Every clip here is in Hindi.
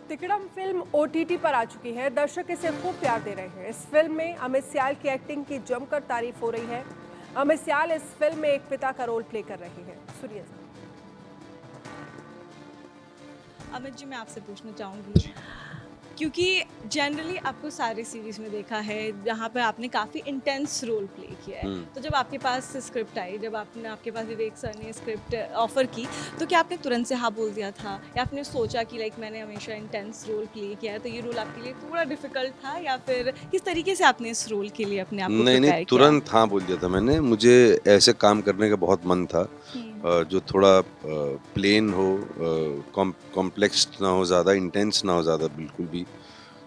तिकड़म फिल्म ओटीटी पर आ चुकी है। दर्शक इसे खूब प्यार दे रहे हैं। इस फिल्म में अमित सियाल की एक्टिंग की जमकर तारीफ हो रही है। अमित सियाल इस फिल्म में एक पिता का रोल प्ले कर रहे हैं। सुनिए जरा। अमित जी, मैं आपसे पूछना चाहूँगी क्योंकि जनरली आपको सारी सीरीज़ में देखा है जहाँ पे आपने काफ़ी इंटेंस रोल प्ले किया है। हुँ। तो जब आपके पास स्क्रिप्ट आई, जब आपके पास विवेक सर ने स्क्रिप्ट ऑफ़र की, तो क्या आपने तुरंत से हाँ बोल दिया था? या आपने सोचा कि लाइक मैंने हमेशा इंटेंस रोल प्ले किया है, तो ये रोल आपके लिए थोड़ा डिफ़िकल्ट था, या फिर किस तरीके से आपने इस रोल के लिए अपने आप को नहीं, प्रिपेयर किया? तुरंत हाँ बोल दिया था मैंने। मुझे ऐसे काम करने का बहुत मन था हुँ। जो थोड़ा प्लेन हो, कॉम्प्लेक्स ना हो ज़्यादा, इंटेंस ना हो ज़्यादा बिल्कुल भी।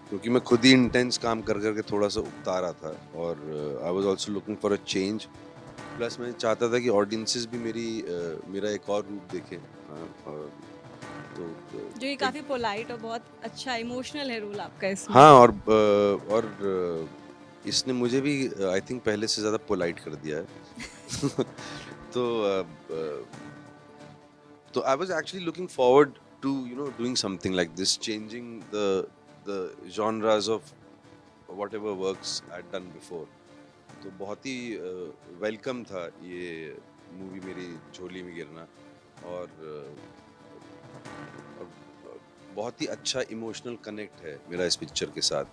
क्योंकि मैं खुद ही इंटेंस काम कर के थोड़ा-सा उकता रहा था और I was also looking for a change. Plus मैं चाहता था कि ऑडियंसेस भी मेरा एक और रूप देखें। तो जो ये एक काफ़ी पोलाइट और बहुत अच्छा इमोशनल है रोल आपका इसमें। हाँ इसने मुझे भी आई थिंक पहले से ज़्यादा पोलाइट कर दिया है। तो I was actually looking forward to doing something like this, changing the genres of whatever works I'd done before. तो बहुत ही वेलकम था ये मूवी मेरी झोली में गिरना और बहुत ही अच्छा इमोशनल कनेक्ट है मेरा इस पिक्चर के साथ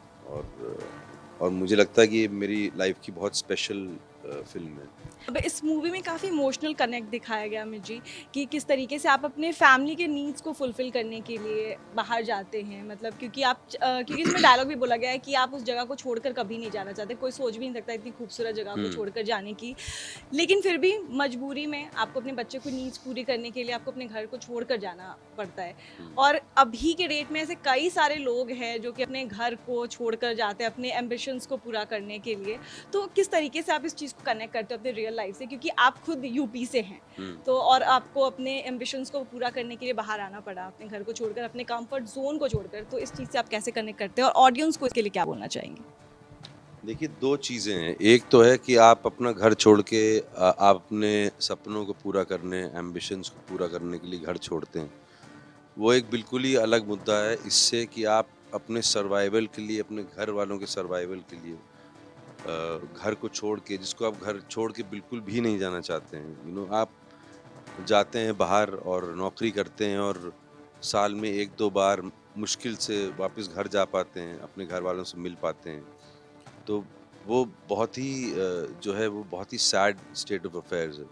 और मुझे लगता है कि ये मेरी लाइफ की बहुत स्पेशल फिल्म है। अब इस मूवी में काफ़ी इमोशनल कनेक्ट दिखाया गया मुझे कि किस तरीके से आप अपने फैमिली के नीड्स को फुलफ़िल करने के लिए बाहर जाते हैं। मतलब क्योंकि इसमें डायलॉग भी बोला गया है कि आप उस जगह को छोड़कर कभी नहीं जाना चाहते। कोई सोच भी नहीं सकता इतनी खूबसूरत जगह को हुँ, छोड़कर जाने की। लेकिन फिर भी मजबूरी में आपको अपने बच्चे को नीड्स पूरी करने के लिए आपको अपने घर को छोड़कर जाना पड़ता है। हुँ। और अभी के डेट में ऐसे कई सारे लोग हैं जो कि अपने घर को छोड़कर जाते हैं अपने एम्बिशंस को पूरा करने के लिए। तो किस तरीके से आप इस चीज़ को कनेक्ट करते हो अपने रियल लाइफ से, क्योंकि आप खुद यूपी से हैं, हुँ। तो और आपको अपने एम्बिशंस को पूरा करने के लिए बाहर आना पड़ा, अपने घर को छोड़कर, अपने कंफर्ट जोन को छोड़कर। तो इस चीज़ से आप कैसे कनेक्ट करते हैं और ऑडियंस को इसके लिए क्या बोलना चाहेंगे? देखिए 2 चीज़ें हैं, एक तो है कि आप अपना घर छोड़ के आप अपने सपनों को पूरा करने, एम्बिशंस को पूरा करने के लिए घर छोड़ते हैं। वो एक बिल्कुल ही अलग मुद्दा है इससे कि आप अपने सर्वाइवल के लिए, अपने घर वालों के सर्वाइवल के लिए घर को छोड़ के जिसको आप घर छोड़ के बिल्कुल भी नहीं जाना चाहते हैं, आप जाते हैं बाहर और नौकरी करते हैं और साल में 1-2 बार मुश्किल से वापस घर जा पाते हैं, अपने घर वालों से मिल पाते हैं। तो वो बहुत ही जो है वो बहुत ही सैड स्टेट ऑफ अफेयर्स है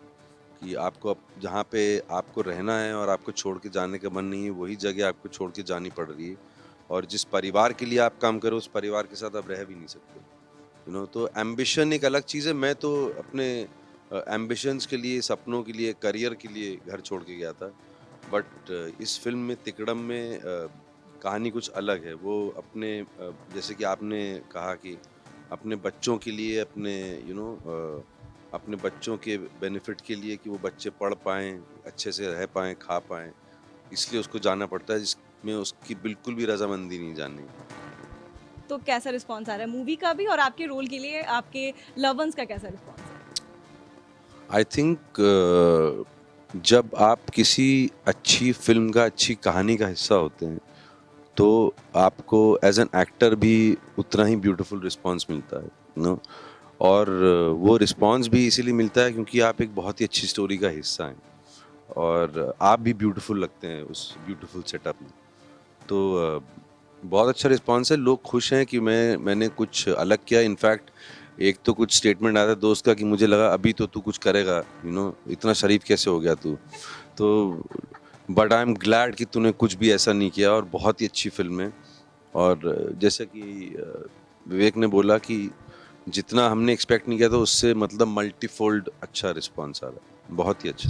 कि आपको अब जहाँ पे आपको रहना है और आपको छोड़ के जाने का मन नहीं है, वही जगह आपको छोड़ के जानी पड़ रही है और जिस परिवार के लिए आप काम कर रहे हो, उस परिवार के साथ आप रह भी नहीं सकते। तो एम्बिशन एक अलग चीज़ है। मैं तो अपने एम्बिशंस के लिए, सपनों के लिए, करियर के लिए घर छोड़ के गया था। बट इस फ़िल्म में तिकड़म में कहानी कुछ अलग है। वो जैसे कि आपने कहा कि अपने बच्चों के लिए अपने बच्चों के बेनिफिट के लिए कि वो बच्चे पढ़ पाएँ, अच्छे से रह पाएँ, खा पाएँ, इसलिए उसको जाना पड़ता है जिसमें उसकी बिल्कुल भी रज़ामंदी नहीं जाननी। तो कैसा रिस्पॉन्स आ रहा है मूवी का भी, और आपके रोल के लिए आपके लव वंस का कैसा रिस्पॉन्स है? आई थिंक जब आप किसी अच्छी फ़िल्म का, अच्छी कहानी का हिस्सा होते हैं, तो आपको एज़ एन एक्टर भी उतना ही ब्यूटीफुल रिस्पॉन्स मिलता है, और वो रिस्पॉन्स भी इसीलिए मिलता है क्योंकि आप एक बहुत ही अच्छी स्टोरी का हिस्सा हैं और आप भी ब्यूटीफुल लगते हैं उस ब्यूटीफुल सेटअप में। तो बहुत अच्छा रिस्पॉन्स है, लोग खुश हैं कि मैंने कुछ अलग किया। इनफैक्ट एक तो कुछ स्टेटमेंट आया था दोस्त का कि मुझे लगा अभी तो तू कुछ करेगा, इतना शरीफ कैसे हो गया तू? तो बट आई एम ग्लैड कि तूने कुछ भी ऐसा नहीं किया और बहुत ही अच्छी फ़िल्म है और जैसा कि विवेक ने बोला कि जितना हमने एक्सपेक्ट नहीं किया था उससे मतलब मल्टीफ़ोल्ड अच्छा रिस्पॉन्स आ रहा है। बहुत ही अच्छा।